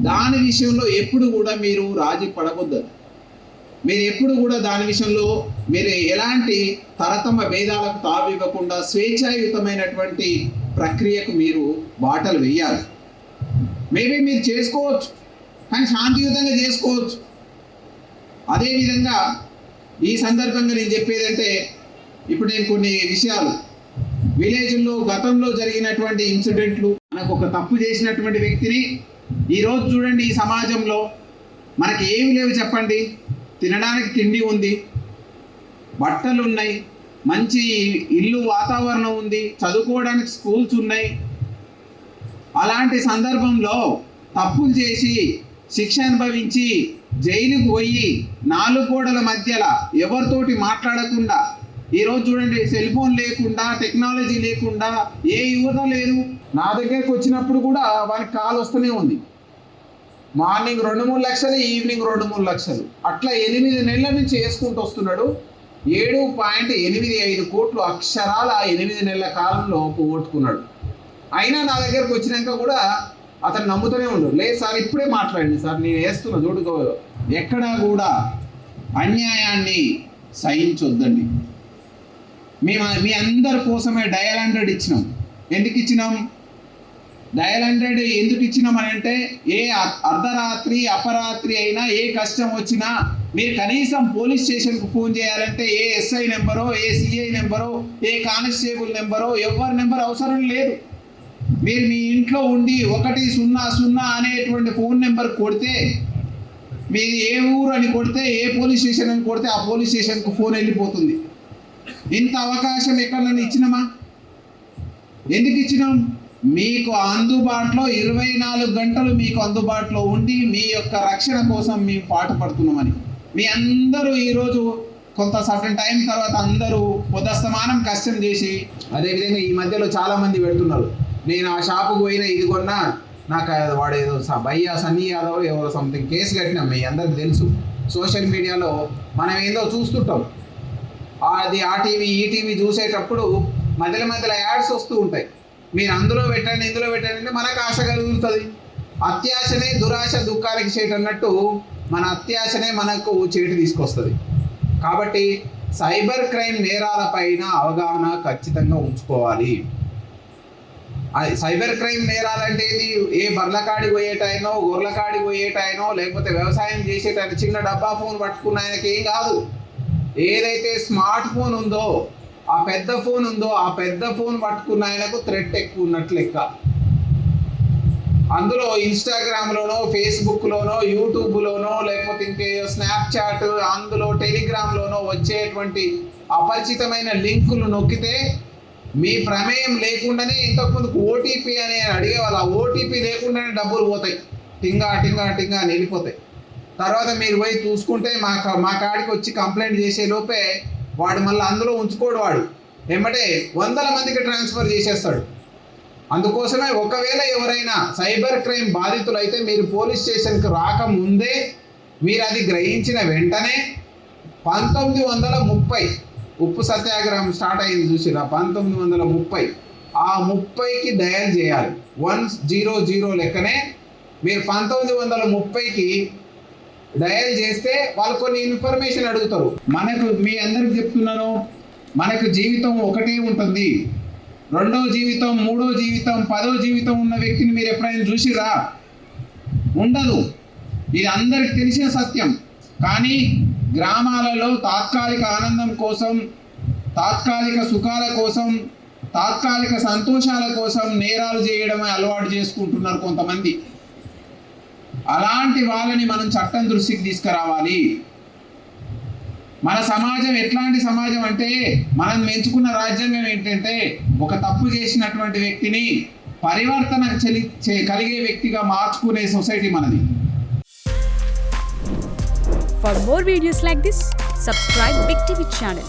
దాని విషయంలో ఎప్పుడు కూడా మీరు రాజీ పడవద్దు. మీరు ఎప్పుడు కూడా దాని విషయంలో మీరు ఎలాంటి తరతమ భేదాలకు తావివ్వకుండా స్వేచ్ఛాయుతమైనటువంటి ప్రక్రియకు మీరు బాటలు వేయాలి. మేబీ మీరు చేసుకోవచ్చు, కానీ శాంతియుతంగా చేసుకోవచ్చు. అదేవిధంగా ఈ సందర్భంగా నేను చెప్పేదంటే, ఇప్పుడు నేను కొన్ని విషయాలు విలేజ్లో గతంలో జరిగినటువంటి ఇన్సిడెంట్లు, మనకు ఒక తప్పు చేసినటువంటి వ్యక్తిని ఈరోజు చూడండి, ఈ సమాజంలో మనకి ఏమి లేవు చెప్పండి. తినడానికి తిండి ఉంది, బట్టలు ఉన్నాయి, మంచి ఇల్లు వాతావరణం ఉంది, చదువుకోవడానికి స్కూల్స్ ఉన్నాయి. అలాంటి సందర్భంలో తప్పులు చేసి శిక్ష అనుభవించి జైలుకు పోయి 4 గోడల మధ్యలో ఎవరితోటి మాట్లాడకుండా, ఈరోజు చూడండి సెల్ ఫోన్ లేకుండా, టెక్నాలజీ లేకుండా ఏ యువత లేదు. నా దగ్గరకు వచ్చినప్పుడు కూడా వానికి కాల్ వస్తూనే ఉంది. మార్నింగ్ 2-3 లక్షలు, ఈవినింగ్ 2-3 లక్షలు, అట్లా 8 నెలల నుంచి వేసుకుంటూ వస్తున్నాడు. 7.85 కోట్లు అక్షరాల 8 నెలల కాలంలో పోగొట్టుకున్నాడు. అయినా నా దగ్గరకు వచ్చినాక కూడా అతను నమ్ముతూనే ఉండు. లేదు సార్, ఇప్పుడే మాట్లాడండి సార్, నేను వేస్తున్నా చూడుకో. ఎక్కడా కూడా అన్యాయాన్ని సహించొద్దండి. మీ అందరి కోసమే డయల్ 100 ఇచ్చినాం. ఎందుకు ఇచ్చినాం డయల్ 100? ఎందుకు ఇచ్చినాం అని అంటే, ఏ అర్ధరాత్రి అపరాత్రి అయినా, ఏ కష్టం వచ్చినా మీరు కనీసం పోలీస్ స్టేషన్కు ఫోన్ చేయాలంటే ఏ ఎస్ఐ నెంబరో, ఏ సిఐ నెంబరో, ఏ కానిస్టేబుల్ నెంబరో, ఎవరి నెంబర్ అవసరం లేదు. మీరు మీ ఇంట్లో ఉండి 100 అనేటువంటి ఫోన్ నెంబర్ కొడితే, మీది ఏ ఊరు అని కొడితే, ఏ పోలీస్ స్టేషన్ అని కొడితే ఆ పోలీస్ స్టేషన్కు ఫోన్ వెళ్ళిపోతుంది. ఇంత అవకాశం ఎక్కడన్నా ఇచ్చినామా? ఎందుకు ఇచ్చినాం? మీకు అందుబాటులో 24 గంటలు మీకు అందుబాటులో ఉండి మీ యొక్క రక్షణ కోసం మేము పాటుపడుతున్నామని. మీ అందరూ ఈరోజు కొంత సర్టన్ టైం తర్వాత అందరూ పొద్దస్తమానం కష్టం చేసి, అదేవిధంగా ఈ మధ్యలో చాలామంది పెడుతున్నారు, నేను ఆ షాపుకు పోయినా, ఇది కొన్నా, నాకు వాడు ఏదో భయ్యా సన్నీ యాదవ్ ఎవరో సంథింగ్ కేసు కట్టినాం. మీ అందరికి తెలుసు. సోషల్ మీడియాలో మనం ఏదో చూస్తుంటాం. అది ఆ టీవీ ఈ టీవీ చూసేటప్పుడు మధ్యలో యాడ్స్ వస్తూ ఉంటాయి. మీరు అందులో పెట్టండి, ఇందులో పెట్టండి అంటే మనకు ఆశ కలుగుతుంది. అత్యాశనే దురాశ దుఃఖానికి చేటు అన్నట్టు, మన అత్యాశనే మనకు చేటు తీసుకొస్తుంది. కాబట్టి సైబర్ క్రైమ్ నేరాలపైన అవగాహన ఖచ్చితంగా ఉంచుకోవాలి. సైబర్ క్రైమ్ నేరాలంటే ఏ బర్లకాడికి పోయేటాయనో, గొర్రెలకాడికి పోయేటాయనో, లేకపోతే వ్యవసాయం చేసేటాయన చిన్న డబ్బా ఫోన్ పట్టుకున్న ఆయనకి ఏం కాదు. ఏదైతే స్మార్ట్ ఫోన్ ఉందో, ఆ పెద్ద ఫోన్ ఉందో, ఆ పెద్ద ఫోన్ పట్టుకున్న ఆయనకు థ్రెట్ ఎక్కువ ఉన్నట్లు లెక్క. అందులో ఇన్స్టాగ్రామ్లోనో, ఫేస్బుక్లోనో, యూట్యూబ్లోనో, లేకపోతే ఇంకే స్నాప్చాట్, అందులో టెలిగ్రామ్లోనో వచ్చేటువంటి అపరిచితమైన లింకులు నొక్కితే మీ ప్రమేయం లేకుండానే, ఇంతకుముందుకు ఓటీపీ అని అడిగేవాళ్ళు, ఆ ఓటీపీ లేకుండానే డబ్బులు పోతాయి, టింగా అని వెళ్ళిపోతాయి. తర్వాత మీరు పోయి చూసుకుంటే మా కాడికి వచ్చి కంప్లైంట్ చేసే లోపే వాడు మళ్ళీ అందులో ఉంచుకోడు. వాడు ఏమంటే 100 మందికి ట్రాన్స్ఫర్ చేసేస్తాడు. అందుకోసమే ఒకవేళ ఎవరైనా సైబర్ క్రైమ్ బాధితులైతే మీరు పోలీస్ స్టేషన్కి రాకముందే, మీరు అది గ్రహించిన వెంటనే 1930 ఉప్పు సత్యాగ్రహం స్టార్ట్ అయింది చూసిరా, 1930, ఆ 30కి డయల్ చేయాలి. 100 లెక్కనే మీరు 1930కి డయల్ చేస్తే వాళ్ళు కొన్ని ఇన్ఫర్మేషన్ అడుగుతారు. మనకు మీ అందరికి చెప్తున్నాను, మనకు జీవితం ఒకటే ఉంటుంది. 2వ జీవితం, 3వ జీవితం, 10వ జీవితం ఉన్న వ్యక్తిని మీరు ఎప్పుడైనా చూసిరా? ఉండదు. ఇది అందరికి తెలిసిన సత్యం. కానీ గ్రామాలలో తాత్కాలిక ఆనందం కోసం, తాత్కాలిక సుఖాల కోసం, తాత్కాలిక సంతోషాల కోసం నేరాలు చేయడమే అలవాటు చేసుకుంటున్నారు కొంతమంది. అలాంటి వాళ్ళని మనం చట్టం దృష్టికి తీసుకురావాలి. మన సమాజం ఎట్లాంటి సమాజం అంటే, మనం ఎంచుకున్న రాజ్యాంగం ఏంటంటే, ఒక తప్పు చేసినటువంటి వ్యక్తిని పరివర్తన కలిగే వ్యక్తిగా మార్చుకునే సొసైటీ మనది. For more videos like this, subscribe Big TV channel.